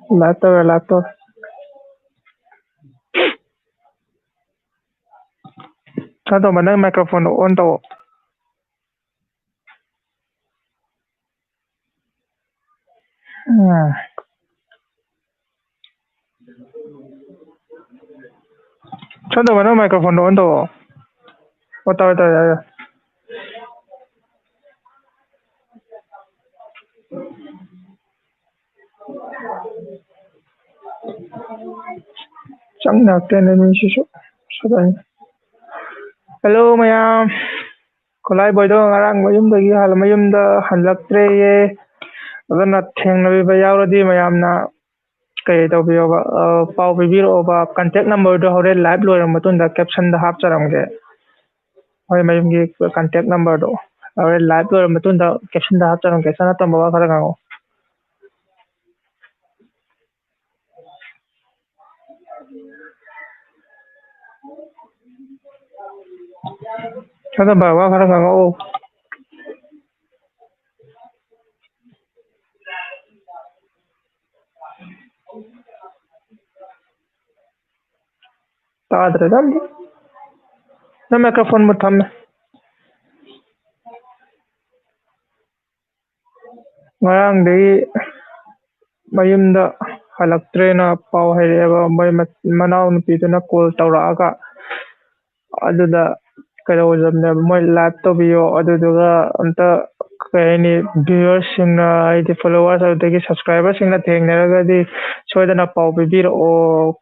Laptop, laptop. Satu mana mikrofon on tau. Satu mana mikrofon on tau. Oh tahu tahu ya. Chẳng nào tên là mình sử dụng. Hello mayam. Khulaiboy do ngarang mayum dagi hal mayum da lktre ye. Adana thengna biba yaoragadi mayamna kay tau biyo ba pau bibiro ba contact number do hore live lo ram matun da caption da hap charamge. Hoy mayum gi contact number do hore live lo ram matun da caption da hap charamge sana tam bawa khara ngango. Sana bawa khara ngango. Tadre dam. Na microphone mo tham. Ngarang dei mayumda lktre na pau haireba may manaw nupiduna call tawraaga aduda kadawjamne moy live to biyo aduduga amta kayni viewers singna aidi followers adudagi subscribers singna thengnaragadi soidana pau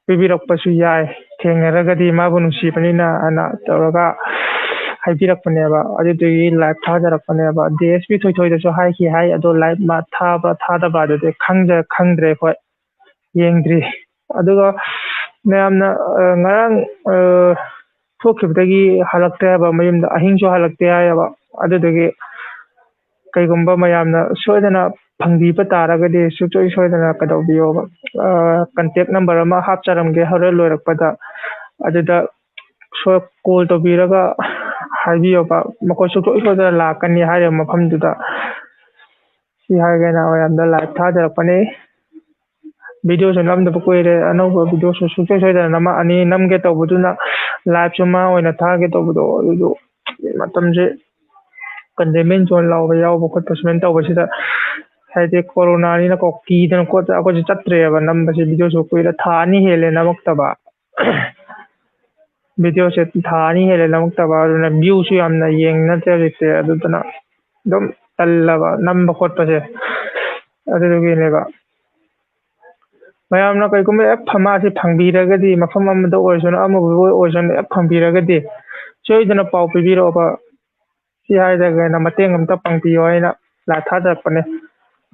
pibirakpasu yai thengnaragadi mabu nungsibanina ana tawraga hybirk adudagi live thajarakpaneba dsp thoithoidasu haiki hai ado live ma thaba thadaba adude khangdre khoi yengdri aduga mayamna ngarang thokibdagi halakte haba mayumda ahingsu halakte hayaba adudagi kaigumba mayamna soidana phangbiba taragadi suchoi soidana kadawbiyoba contact number ama hapcharamge hore loirakpada aduda so call tobiraga haibiyoba makoi suchoi soidana lakani haire mafamduda si haigena mayamda live thajarakpani video so namda koire anauba video so suchoi soidana nama ani namge tawbuduna live suma oina thage tawbudo adudu matamje containment zone lawa yawba khotpa sumen tawbasida haide corona ni na ko kidana ko ako chatre nambasi video so koira thani hele namaktaba video se thani hele namaktaba na view su yamna yengna terite adudana dum tallaba namba khotpa se adugi neba mayamna kai kuma app phama se phangbiragadi mafam amada oisona amabu oisona app phangbiragadi soidana pau pibiro ba si haida na mateng amta pangpiyo haina la thajarapane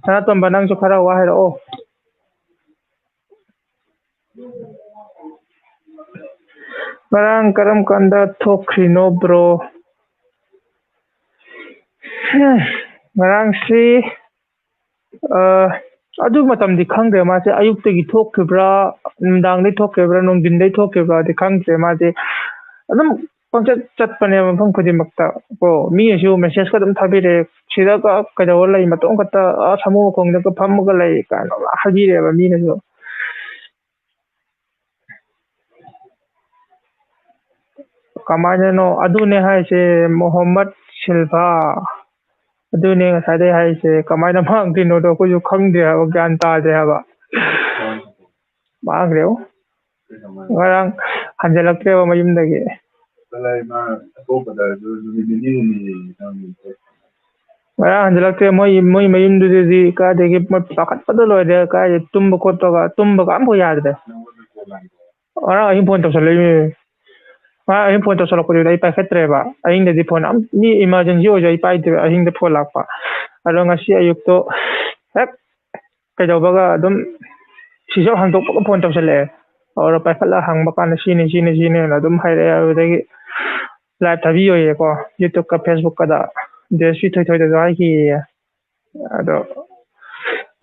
sana tomba nangsu khara wa haira o ngarang karam kanda thokhrino bro ngarang si adu matamdi khangre mase ayuktagi thokkibra numdangdai thokkibra nongdindai thokkibra di khangre mase adum pangchat chatpane mafam khudimakta ko mi asu message ka dum thabire sida ka kadawar lai matong kata samu khongda ka phamga lai ka habire ba mi nasu kamane no adune haise mohammad silva adune ngasade haise kamane mangdino do ko khangde ha gyan ta de ha mangre ngarang hanjalakte ba mayumdagi ngarang hanjalakte moy mayumdudi ka degi pakatpada loide ka tumba khottoga tumba kam ko yadre ngarang ahin phone tawsalai ahin phone tawsalakpadi ai paikhatreba ahingdadi phone ni emergency oja ai paide ahingda phone lakpa ado ngasi ayukto hek kaidawbaga adum siso hangtokpa phone tawsale और पाइखला हंग बकान सीने अदुम हाइरे अदुदगी live थाबियो ये को YouTube का Facebook का दा देसी थoi थoi दा हाइकी अदो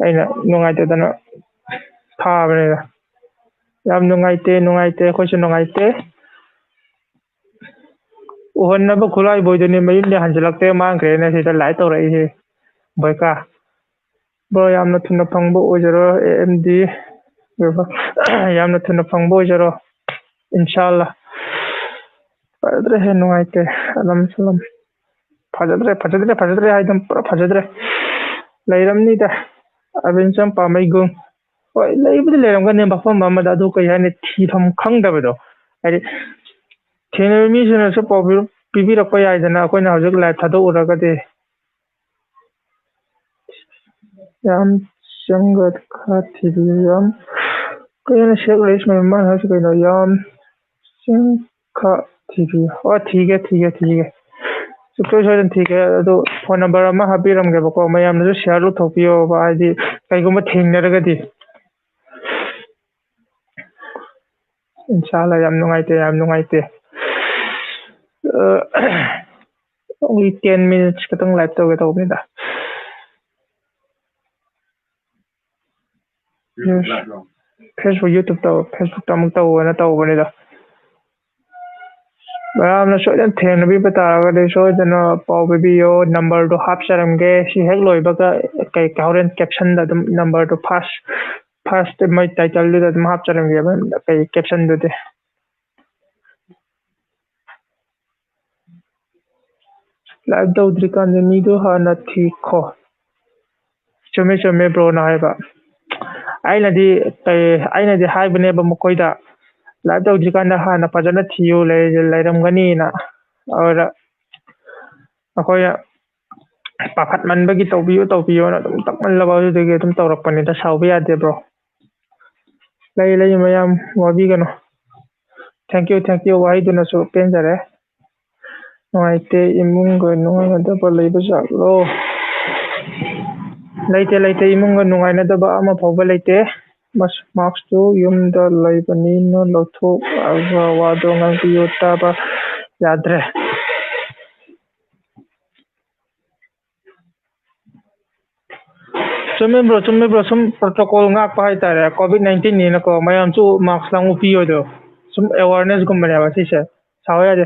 अइना नुंगाइते दना थाबने याम नुंगाइते खोइसे नुंगाइते उहन्नब खुलाई बोइदने मयुमने हंजलक्ते मांग्रेने सिदा लाइट तौरइसे बोइका ꯕ꯭ꯔꯣ ꯌꯥꯝꯅ ꯊꯨꯅ ꯐꯪꯕ ꯑꯣꯏꯖꯔꯣ AMD ꯌꯥꯝꯅ ꯊꯨꯅ ꯐꯪꯕ ꯑꯣꯏꯖꯔꯣ ꯏꯟꯁꯥꯜꯂꯥ ꯐꯖꯗ꯭ꯔꯦ ꯍꯦ ꯅꯨꯡꯉꯥꯏꯇꯦ ꯑꯂꯝ ꯐꯖꯗ꯭ꯔꯦ ꯍꯥꯏꯗꯨꯝ ꯄꯨꯔꯥ ꯐꯖꯗ꯭ꯔꯦ ꯂꯩꯔꯝꯅꯤꯗ ꯑꯕꯤꯟꯆꯝ ꯄꯥꯝꯃꯩꯒꯨꯝ ꯍꯣꯏ ꯂꯩꯕꯨꯗꯤ ꯂꯩꯔꯝꯒꯅꯤ ꯃꯐꯝ ꯑꯃꯗ ꯑꯗꯨ ꯀꯩ ꯍꯥꯏꯅꯤ ꯊꯤꯐꯝ ꯈꯪꯗꯕꯗꯣ ꯍꯥꯏꯗꯤ ꯊꯦꯡꯅꯕ ꯃꯤꯁꯤꯡꯅꯁꯨ ꯄꯥꯎ ꯄꯤꯕꯤꯔꯛꯄ ꯌꯥꯏꯗꯅ ꯑꯩꯈꯣꯏꯅ ꯍꯧꯖꯤꯛ ꯂꯥꯏꯚ ꯊꯥꯗꯣꯛꯎꯔꯒꯗꯤ ꯌꯥꯝ ꯆꯪꯒ ꯈꯔ ꯊꯤꯕꯤꯌꯨ ꯌꯥꯝ ꯀꯩꯅꯣ ꯁꯦꯛ ꯂꯩꯁ ꯃꯌꯥꯝ ꯃꯥꯅ ꯍꯥꯏꯁꯤ ꯀꯩꯅꯣ ꯌꯥꯝ ꯆꯪ ꯈꯔ ꯊꯤꯕꯤꯌꯨ ꯍꯣꯏ ꯊꯤꯒꯦ ꯁꯨꯡꯁꯣꯏ ꯁꯣꯏꯗꯅ ꯊꯤꯒꯦ ꯑꯗꯨ ꯐꯣꯟ ꯅꯝꯕꯔ ꯑꯃ ꯍꯥꯞꯄꯤꯔꯝꯒꯦꯕꯀꯣ ꯃꯌꯥꯝꯅꯁꯨ ꯁꯤꯌꯥꯔ ꯂꯧꯊꯣꯛꯄꯤꯌꯣꯕ ꯍꯥꯏꯗꯤ ꯀꯩꯒꯨꯝꯕ ꯊꯦꯡꯅꯔꯒꯗꯤ ꯏꯟꯁꯥꯜꯂꯥ ꯌꯥꯝ ꯅꯨꯡꯉꯥꯏꯇꯦ ꯑꯣꯡꯂꯤ 10 minutes ꯈꯛꯇꯪ ꯂꯥꯏꯚ ꯇꯧꯒꯦ ꯇꯧꯕꯅꯤꯗ ꯐꯦꯁꯕꯨꯛ ꯌꯨꯇꯨꯕ ꯐꯦꯁꯕꯨꯛꯇ ꯑꯃꯨꯛ ꯇꯧꯕꯅ ꯇꯧꯕꯅꯤꯗ ꯃꯌꯥꯝꯅ ꯁꯣꯏꯗꯅ ꯊꯦꯡꯅꯕꯤꯕ ꯇꯥꯔꯒꯗꯤ ꯁꯣꯏꯗꯅ ꯄꯥꯎ ꯄꯤꯕꯤꯌꯣ ꯅꯝꯕꯔꯗꯣ ꯍꯥꯞꯆꯔꯝꯒꯦ ꯁꯤ ꯍꯦꯛ ꯂꯣꯏꯕꯒ ꯀꯩ ꯍꯣꯔꯦꯟ ꯀꯦꯞꯁꯟꯗ ꯑꯗꯨꯝ ꯅꯝꯕꯔꯗꯣ ꯐꯥꯔꯁ ꯃꯣꯏ ꯇꯥꯏꯇꯜꯗꯨꯗ ꯑꯗꯨꯝ ꯍꯥꯞꯆꯔꯝꯒꯦꯕ ꯀꯩ ꯀꯦꯞꯁꯟꯗꯨꯗꯤ ꯂꯥꯏꯚ ꯇꯧꯗ꯭ꯔꯤꯀꯥꯟꯗ ꯃꯤꯗꯣ ꯍꯥꯟꯅ ꯊꯤꯈꯣ ꯆꯨꯝꯃꯦ ꯕ꯭ꯔꯣꯅ ꯍꯥꯏꯕ ꯑꯩꯅꯗꯤ ꯍꯥꯏꯕꯅꯦꯕ ꯃꯈꯣꯏꯗ ꯂꯥꯏꯚ ꯇꯧꯗ꯭ꯔꯤꯀꯥꯟꯗ ꯍꯥꯟꯅ ꯐꯖꯅ ꯊꯤꯌꯨ ꯂꯩꯔꯝꯒꯅꯤꯅ ꯑꯗꯨꯗ ꯑꯩꯈꯣꯏꯅ ꯄꯥꯈꯠꯃꯟꯕꯒꯤ ꯇꯧꯕꯤꯌꯣꯅ ꯑꯗꯨꯝ ꯇꯛꯃꯜꯂꯕ ꯑꯗꯨꯗꯒꯤ ꯑꯗꯨꯝ ꯇꯧꯔꯛꯄꯅꯤꯗ ꯁꯥꯎꯕ ꯌꯥꯗꯦ ꯕ꯭ꯔꯣ ꯂꯩ ꯃꯌꯥꯝ ꯋꯥꯕꯤꯒꯅꯨ ꯊꯦꯡꯛꯌꯨ ꯋꯥꯍꯩꯗꯨꯅꯁꯨ ꯄꯦꯟꯖꯔꯦ ꯅꯨꯡꯉꯥꯏꯇꯦ ꯏꯃꯨꯡꯒ ꯅꯨꯡꯉꯥꯏꯅꯗꯕ ꯂꯩꯕ ꯖꯥꯠꯂꯣ ꯂꯩꯇꯦ ꯏꯃꯨꯡꯒ ꯅꯨꯡꯉꯥꯏꯅꯗꯕ ꯑꯃ ꯐꯥꯎꯕ ꯂꯩꯇꯦ ꯃꯥꯛꯁꯇꯨ ꯌꯨꯝꯗ ꯂꯩꯕꯅꯤꯅ ꯂꯧꯊꯣꯛꯑꯒ ꯋꯥꯗꯣ ꯉꯥꯡꯕꯤꯌꯨ ꯇꯥꯕ ꯌꯥꯗ꯭ꯔꯦ ꯆꯨꯝꯃꯦ ꯕ꯭ꯔꯣ ꯁꯨꯝ ꯄ꯭ꯔꯣꯇꯣꯀꯣꯜ ꯉꯥꯛꯄ ꯍꯥꯏꯇꯥꯔꯦ COVID-19ꯅꯤꯅꯀꯣ ꯃꯌꯥꯝꯁꯨ ꯃꯥꯛꯁ ꯂꯥꯡ ꯄꯤꯌꯣꯗꯣ ꯁꯨꯝ ꯑꯦꯋꯥꯔꯅꯦꯁꯒꯨꯝꯕꯅꯦꯕ ꯁꯤꯁꯦ ꯁꯥꯎ ꯌꯥꯗꯦ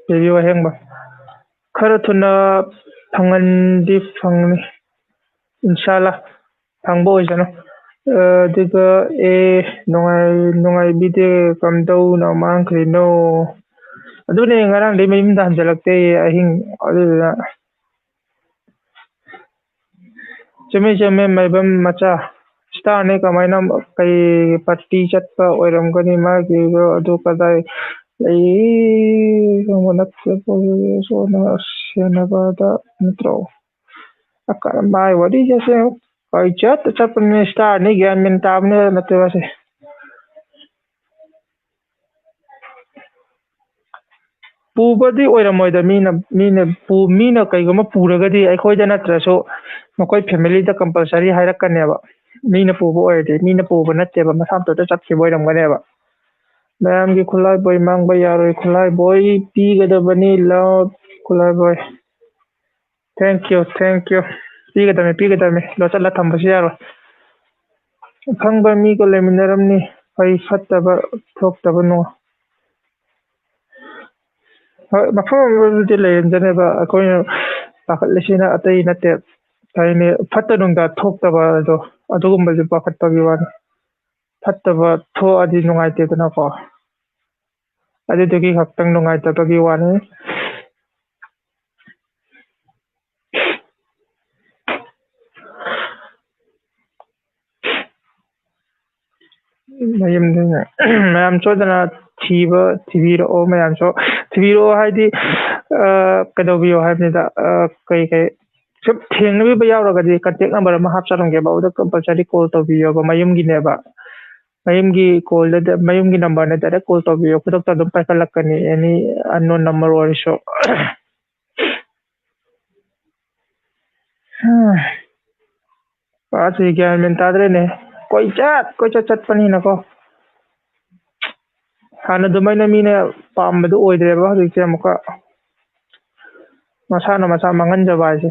ꯄꯤꯕꯤꯌꯨ ꯑꯁꯦꯡꯕ ꯈꯔ ꯊꯨꯅ ꯐꯪꯉꯤ ꯏꯟꯁꯥꯜꯂꯥ ꯐꯪꯕ ꯑꯣꯏꯁꯅꯨ ꯑꯗꯨꯒ ꯅꯨꯡꯉꯥꯏꯕꯤꯗꯦ ꯀꯝꯗꯧꯅ ꯃꯥꯡꯈ꯭ꯔꯤꯅꯣ ꯑꯗꯨꯅꯦ ꯉꯔꯥꯡꯗꯩ ꯃꯌꯨꯝꯗ ꯍꯟꯖꯜꯂꯛꯇꯦ ꯑꯍꯤꯡ ꯑꯗꯨꯗꯨꯅ ꯆꯨꯝꯃꯦ ꯃꯥꯏꯕꯝ ꯃꯆꯥ ꯁ꯭ꯇꯥꯔꯅꯦ ꯀꯃꯥꯏꯅ ꯀꯩ ꯄꯥꯔꯇꯤ ꯆꯠꯄ ꯑꯣꯏꯔꯝꯒꯅꯤ ꯃꯥꯒꯤꯗꯣ ꯑꯗꯨ ꯀꯗꯥꯏ ꯁꯦꯟꯅꯕꯗ ꯅꯠꯇ꯭ꯔꯣ ꯃꯥꯏ ꯋꯥꯔꯤꯁꯦ ꯀꯣꯏ ꯆꯠꯄꯅꯦ ꯁ꯭ꯇꯥꯔꯅꯤ ꯒ꯭ꯌꯥꯟ ꯃꯦꯟ ꯇꯥꯕꯅꯦ ꯅꯠꯇꯦ ꯃꯥꯁꯦ ꯄꯨꯕꯗꯤ ꯑꯣꯏꯔꯝꯃꯣꯏꯗ ꯃꯤꯅ ꯀꯩꯒꯨꯝꯕ ꯄꯨꯔꯒꯗꯤ ꯑꯩꯈꯣꯏꯗ ꯅꯠꯇ꯭ꯔꯁꯨ ꯃꯈꯣꯏ ꯐꯦꯃꯤꯂꯤꯗ ꯀꯝꯄꯜꯁꯔꯤ ꯍꯥꯏꯔꯛꯀꯅꯦꯕ ꯃꯤꯅ ꯄꯨꯕ ꯑꯣꯏꯔꯗꯤ ꯃꯤꯅ ꯄꯨꯕ ꯅꯠꯇꯦꯕ ꯃꯁꯥ ꯃꯊꯟꯇ ꯆꯠꯈꯤꯕ ꯑꯣꯏꯔꯝꯒꯅꯦꯕ ꯃꯌꯥꯝꯒꯤ ꯈꯨꯠꯂꯥꯏꯕꯣꯏ ꯃꯥꯡꯕ ꯌꯥꯔꯣꯏ ꯈꯨꯠꯂꯥꯏꯕꯣꯏ ꯄꯤꯒꯗꯕꯅꯤ ꯂꯧ ꯈꯨꯠꯂꯥꯏꯕꯣꯏ ꯊꯦꯡꯛꯌꯨ ꯄꯤꯒꯗꯕꯅꯤ ꯂꯣꯠꯁꯤꯜꯂ ꯊꯝꯕꯁꯨ ꯌꯥꯔꯣꯏ ꯈꯪꯕ ꯃꯤꯒ ꯂꯩꯃꯤꯟꯅꯔꯝꯅꯤ ꯐꯩ ꯐꯠꯇꯕ ꯊꯣꯛꯇꯕꯅꯣ ꯍꯣꯏ ꯃꯐꯝ ꯑꯃꯗꯗꯤ ꯂꯩꯔꯝꯖꯅꯦꯕ ꯑꯩꯈꯣꯏꯅ ꯄꯥꯈꯠꯂꯤꯁꯤꯅ ꯑꯇꯩ ꯅꯠꯇꯦ ꯀꯩꯅꯤ ꯐꯠꯇ ꯅꯨꯡꯗ ꯊꯣꯛꯇꯕ ꯑꯗꯣ ꯑꯗꯨꯒꯨꯝꯕꯁꯨ ꯄꯥꯈꯠꯄꯒꯤ ꯋꯥꯅꯤ ꯐꯠꯇꯕ ꯊꯣꯛꯑꯗꯤ ꯅꯨꯡꯉꯥꯏꯇꯦꯗꯅꯀꯣ ꯑꯗꯨꯗꯨꯒꯤ ꯈꯛꯇꯪ ꯅꯨꯡꯉꯥꯏꯇꯕꯒꯤ ꯋꯥꯅꯤ ꯃꯌꯨꯝꯗ ꯃꯌꯥꯝ ꯁꯣꯏꯗꯅ ꯊꯤꯕꯤꯔꯛꯑꯣ ꯃꯌꯥꯝꯁꯨ ꯊꯤꯕꯤꯔꯛꯑꯣ ꯍꯥꯏꯗꯤ ꯀꯩꯗꯧꯕꯤꯌꯣ ꯍꯥꯏꯕꯅꯤꯗ ꯀꯩ ꯁꯨꯝ ꯊꯦꯡꯅꯕꯤꯕ ꯌꯥꯎꯔꯒꯗꯤ ꯀꯟꯇꯦꯛ ꯅꯝꯕꯔ ꯑꯃ ꯍꯥꯞꯆꯔꯝꯒꯦꯕ ꯑꯗꯨꯗ ꯀꯝꯄꯜꯁꯔꯤ ꯀꯣꯜ ꯇꯧꯕꯤꯌꯣꯕ ꯃꯌꯨꯝꯒꯤꯅꯦꯕ ꯃꯌꯨꯝꯒꯤ ꯅꯝꯕꯔꯅ ꯗꯥꯏꯔꯦꯛ ꯀꯣꯜ ꯇꯧꯕꯤꯌꯣ ꯈꯨꯗꯛꯇ ꯑꯗꯨꯝ ꯄꯥꯏꯈꯠꯂꯛꯀꯅꯤ ꯑꯦꯅꯤ ꯑꯟꯅꯣꯟ ꯅꯝꯕꯔ ꯑꯣꯏꯔꯁꯨ ꯑꯁꯤ ꯒ꯭ꯌꯥꯟ ꯃꯦꯟ ꯇꯥꯗ꯭ꯔꯦꯅꯦ ꯀꯣꯏꯆꯠ ꯆꯠꯄꯅꯤꯅꯀꯣ ꯍꯥꯟꯅ ꯑꯗꯨꯃꯥꯏꯅ ꯃꯤꯅ ꯄꯥꯝꯕꯗꯨ ꯑꯣꯏꯗ꯭ꯔꯦꯕ ꯍꯧꯖꯤꯛꯁꯦ ꯑꯃꯨꯛꯀ ꯃꯁꯥꯅ ꯃꯁꯥ ꯃꯥꯡꯍꯟꯖꯕ ꯍꯥꯏꯁꯦ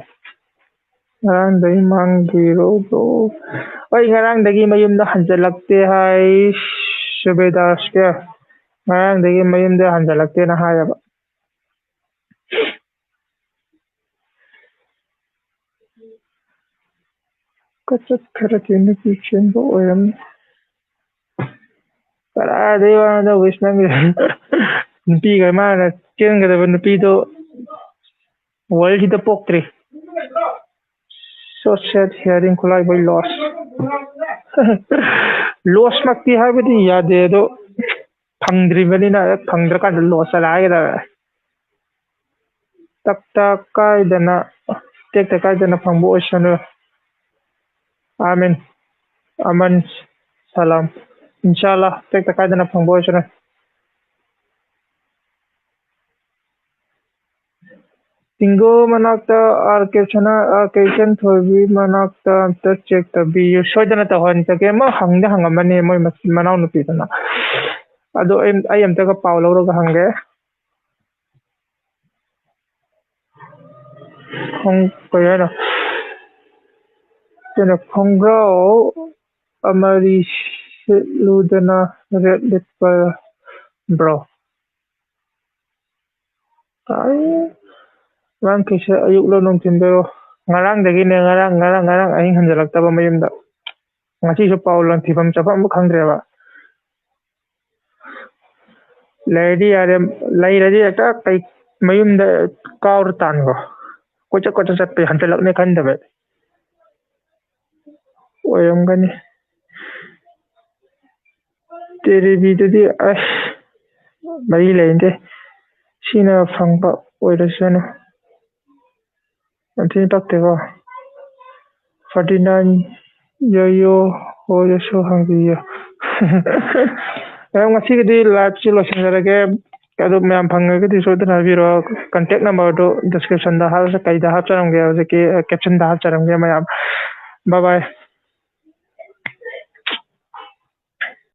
ꯉꯔꯥꯡꯗꯒꯤ ꯃꯥꯡꯈꯤꯔꯣꯗꯣ ꯍꯣꯏ ꯉꯔꯥꯡꯗꯒꯤ ꯃꯌꯨꯝꯗ ꯍꯟꯖꯜꯂꯛꯇꯦ ꯍꯥꯏ ꯁꯨꯕꯦꯗꯥꯁꯀꯦ ꯉꯔꯥꯡꯗꯒꯤ ꯃꯌꯨꯝꯗ ꯍꯟꯖꯜꯂꯛꯇꯦꯅ ꯍꯥꯏꯌꯦꯕ ꯆꯠꯈ꯭ꯔꯗꯤ ꯅꯨꯄꯤ ꯆꯦꯟꯕ ꯑꯣꯏꯔꯝꯅꯤ ꯀꯗꯥꯏꯗꯩ ꯋꯥꯅꯣꯗ ꯋꯤꯁ ꯅꯪꯒꯤ ꯅꯨꯄꯤꯒ ꯃꯥꯅ ꯆꯦꯟꯒꯗꯕ ꯅꯨꯄꯤꯗꯣ ꯋꯥꯔꯜꯁꯤꯗ ꯄꯣꯛꯇ꯭ꯔꯤ so sad hearing Khulaiboy lost ꯂꯣꯁꯃꯛꯇꯤ ꯍꯥꯏꯕꯗꯤ ꯌꯥꯗꯦ ꯑꯗꯣ ꯐꯪꯗ꯭ꯔꯤꯕꯅꯤꯅ ꯐꯪꯗ꯭ꯔꯀꯥꯟꯗ ꯂꯣꯁ ꯆꯠꯂ ꯍꯥꯏꯒꯗꯕ ꯇꯛꯇ ꯀꯥꯏꯗꯅ ꯇꯦꯛꯇ ꯀꯥꯏꯗꯅ ꯐꯪꯕ ꯑꯣꯏꯁꯅꯨ आमीन अमन सलाम इंशाल्लाह टेक तकादना फंगबो ओइसना तिंगो मनाक्ता आर के सन थोबी मनाक्ता अंत चेक तबी सोदना तहन तके म हंगदे हंगमने मोय मनाव नुपीदना अदो आई अमतका पाव लौरगा हंगे खंग कयना तेना खंग्राओ अमरी लुदना रेड लिप ब्रो ay ngarang kisa ayuk lo nung tindero ngarang dagi ne ngarang ahing hanjalaktaba mayumda ngasi so paul lang thibam chapa mu khangdreba lady are lairadi ata kai mayumda kaur tango kocha chat pe hantalak ne khandabe oyamgani tere bidudi as mari leinde sina phangba oirasana antin taktego 49 yo hoyaso hangbiya ngasi live chi losinjarage adu myam phangagadi sodana biro contact number do description da hal sa kai da hap charamge caption da hap charamge mayam bye bye